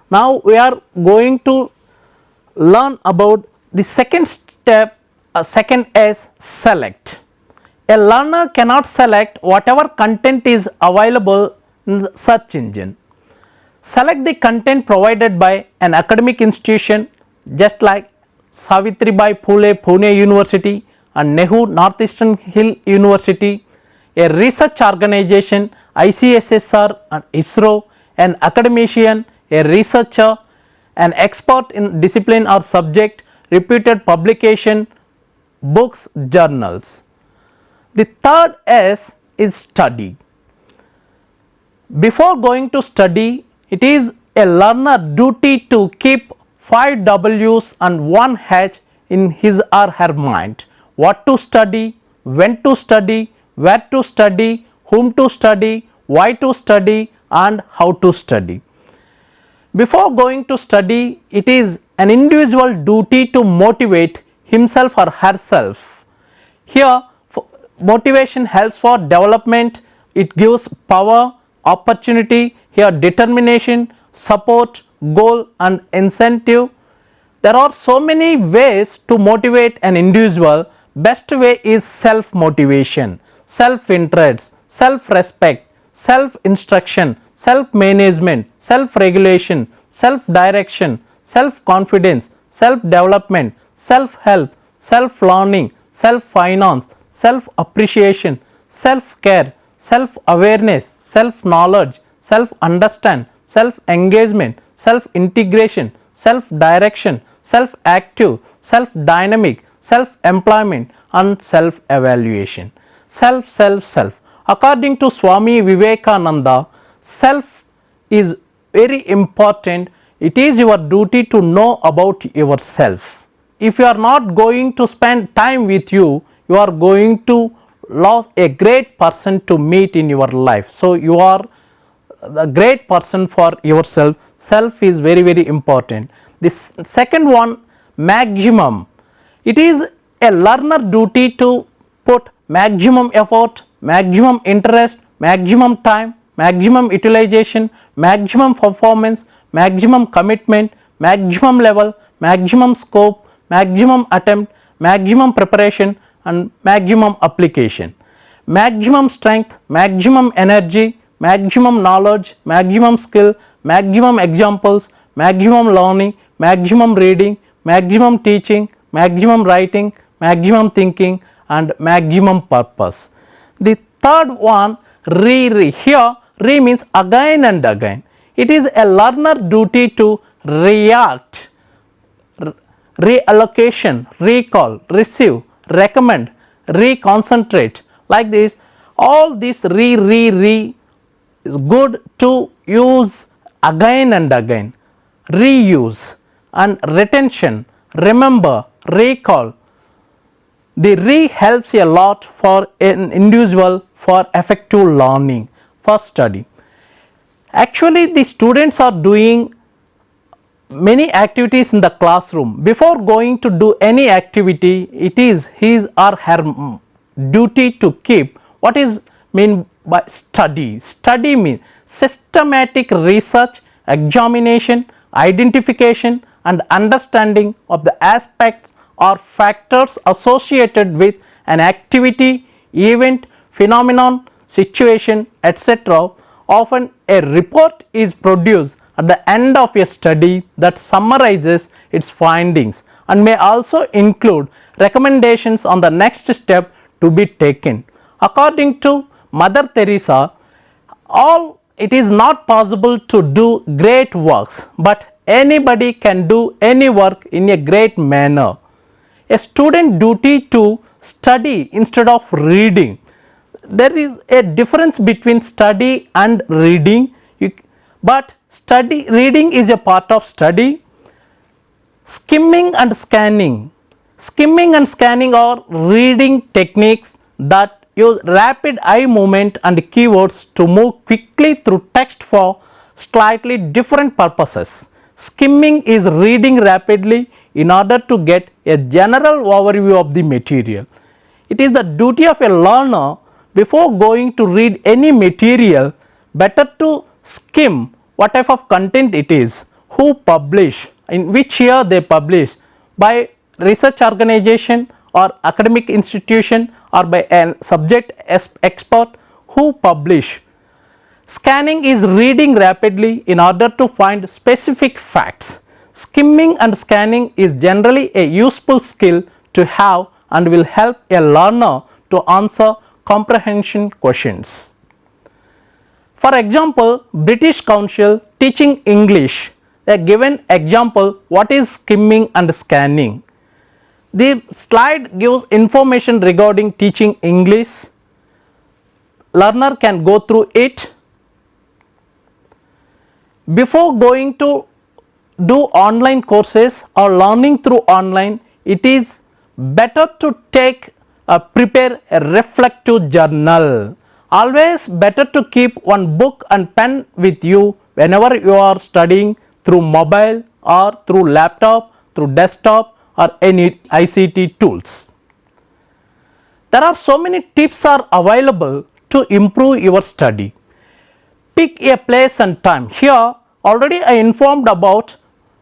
Now we are going to learn about the second step, second is select. A learner cannot select whatever content is available in the search engine. Select the content provided by an academic institution just like Savitribai Phule Pune University and Nehru Northeastern Hill University, a research organization ICSSR and ISRO, an academician, a researcher, an expert in discipline or subject, reputed publication, books, journals. The third S is study. Before going to study, it is a learner duty to keep 5 W's and 1 H in his or her mind. What to study, when to study, where to study, whom to study, why to study and how to study. Before going to study, it is an individual duty to motivate himself or herself. Here motivation helps for development, it gives power, opportunity, here determination, support, goal and incentive. There are so many ways to motivate an individual. Best way is self motivation, self interest, self respect, self instruction, self management, self regulation, self direction, self confidence, self development, self help, self learning, self finance, self appreciation, self care, self awareness, self knowledge, self understand, self engagement, self integration, self direction, self active, self dynamic, self employment and self evaluation. Self. According to Swami Vivekananda, self is very important. It is your duty to know about yourself. If you are not going to spend time with you, you are going to lose a great person to meet in your life. So you are the great person for yourself. Self is very important. This second one, maximum. It is a learner duty to put maximum effort, maximum interest, maximum time, maximum utilization, maximum performance, maximum commitment, maximum level, maximum scope, maximum attempt, maximum preparation and maximum application. Maximum strength, maximum energy, maximum knowledge, maximum skill, maximum examples, maximum learning, maximum reading, maximum teaching, maximum writing, maximum thinking and maximum purpose. The third one, here re means again and again. It is a learner duty to react, reallocation, recall, receive, recommend, reconcentrate, like this. All this re is good to use again and again. Reuse and retention, remember, recall. The helps a lot for an individual for effective learning, for study. Actually the students are doing many activities in the classroom. Before going to do any activity, it is his or her duty to keep what is mean by study. Study means systematic research, examination, identification and understanding of the aspects or factors associated with an activity, event, phenomenon, situation, etc. Often a report is produced at the end of a study that summarizes its findings and may also include recommendations on the next step to be taken. According to Mother Teresa, it is not possible to do great works, but anybody can do any work in a great manner. A student duty to study instead of reading. There is a difference between study and reading, but reading is a part of study. Skimming and scanning. Skimming and scanning are reading techniques that use rapid eye movement and keywords to move quickly through text for slightly different purposes. Skimming is reading rapidly in order to get a general overview of the material. It is the duty of a learner before going to read any material, better to skim what type of content it is, who publish, in which year they publish, by research organization or academic institution or by a subject expert who publish. Scanning is reading rapidly in order to find specific facts. Skimming and scanning is generally a useful skill to have and will help a learner to answer comprehension questions. For example, British Council teaching English, a given example what is skimming and scanning. The slide gives information regarding teaching English. Learner can go through it. Before going to do online courses or learning through online, it is better to prepare a reflective journal. Always better to keep one book and pen with you whenever you are studying through mobile or through laptop, through desktop or any ICT tools. There are so many tips are available to improve your study. Pick a place and time. Here already I informed about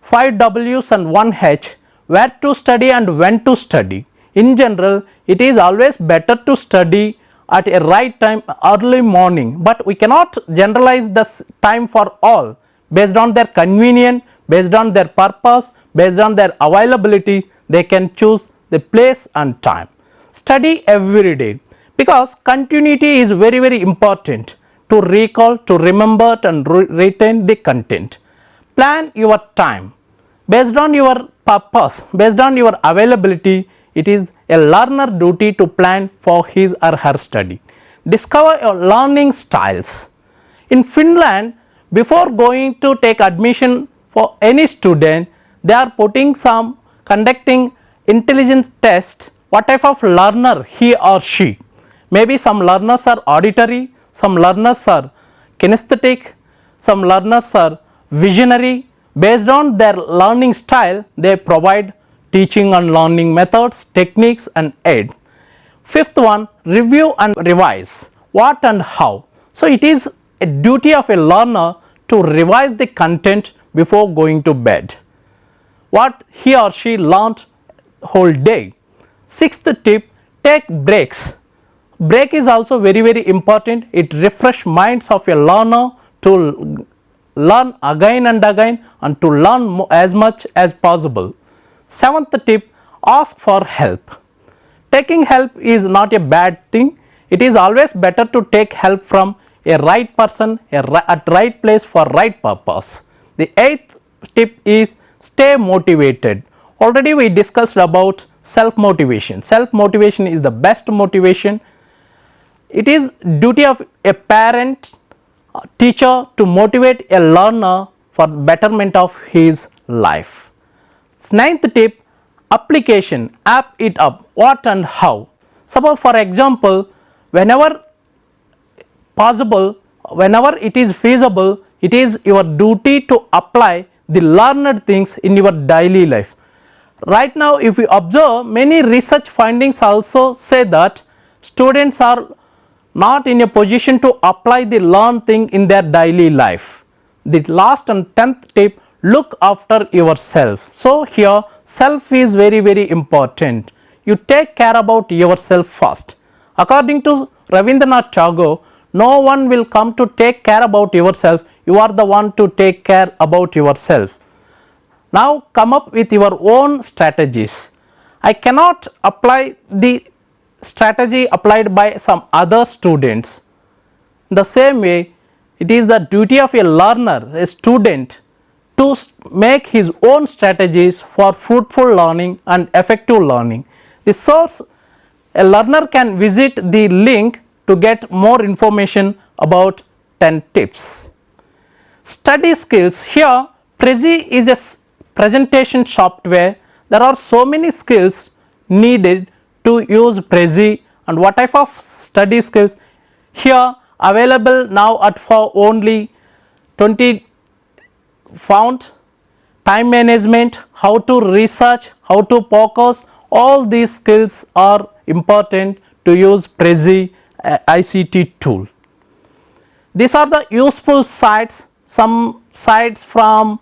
5 W's and 1 H, where to study and when to study. In general, it is always better to study at a right time, early morning, but we cannot generalize the time for all. Based on their convenience, based on their purpose, based on their availability, they can choose the place and time. Study every day, because continuity is very, very important to recall, to remember and retain the content. Plan your time based on your purpose, based on your availability. It is a learner duty to plan for his or her study. Discover your learning styles. In Finland, before going to take admission for any student, they are conducting intelligence test, what type of learner he or she. Maybe some learners are auditory, some learners are kinesthetic, some learners are visionary. Based on their learning style, they provide teaching and learning methods, techniques and aid. Fifth one, review and revise. What and how. So, it is a duty of a learner to revise the content before going to bed. What he or she learnt whole day. Sixth tip, take breaks. Break is also very, very important. It refresh minds of a learner to learn again and again and to learn as much as possible. Seventh tip, ask for help. Taking help is not a bad thing. It is always better to take help from a right person at right place for right purpose. The eighth tip is stay motivated. Already we discussed about self motivation. Self motivation is the best motivation. It is duty of a parent, teacher to motivate a learner for betterment of his life. Ninth tip, application, app it up, what and how. Suppose for example, whenever possible, whenever it is feasible, it is your duty to apply the learned things in your daily life. Right now if you observe, many research findings also say that students are not in a position to apply the learned thing in their daily life. The last and 10th tip, look after yourself. So, here self is very, very important. You take care about yourself first. According to Rabindranath Tagore, no one will come to take care about yourself, you are the one to take care about yourself. Now, come up with your own strategies. I cannot apply the strategy applied by some other students. The same way, it is the duty of a learner, a student, to make his own strategies for fruitful learning and effective learning. The source, a learner can visit the link to get more information about 10 tips. Study skills. Here Prezi is a presentation software. There are so many skills needed to use Prezi, and what type of study skills here available now at for only 20 found. Time management, how to research, how to focus, all these skills are important to use Prezi ICT tool. These are the useful sites, some sites from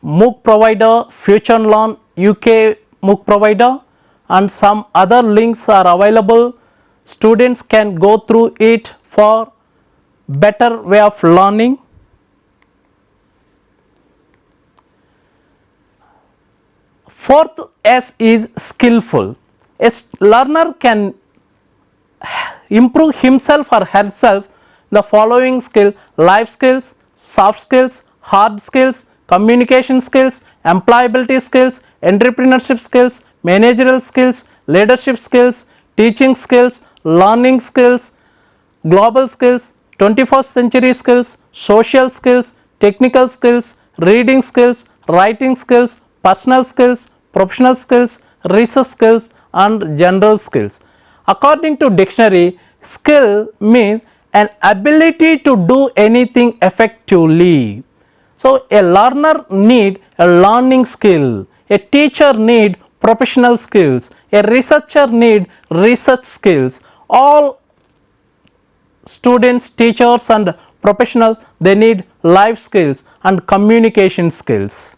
MOOC provider, Future Learn UK MOOC provider, and some other links are available. Students can go through it for better way of learning. Fourth S is skillful. A learner can improve himself or herself the following skill: life skills, soft skills, hard skills, communication skills, employability skills, entrepreneurship skills, managerial skills, leadership skills, teaching skills, learning skills, global skills, 21st century skills, social skills, technical skills, reading skills, writing skills, personal skills, professional skills, research skills, and general skills. According to dictionary, skill means an ability to do anything effectively. So, a learner need a learning skill, a teacher need professional skills, a researcher need research skills. All students, teachers and professionals, they need life skills and communication skills.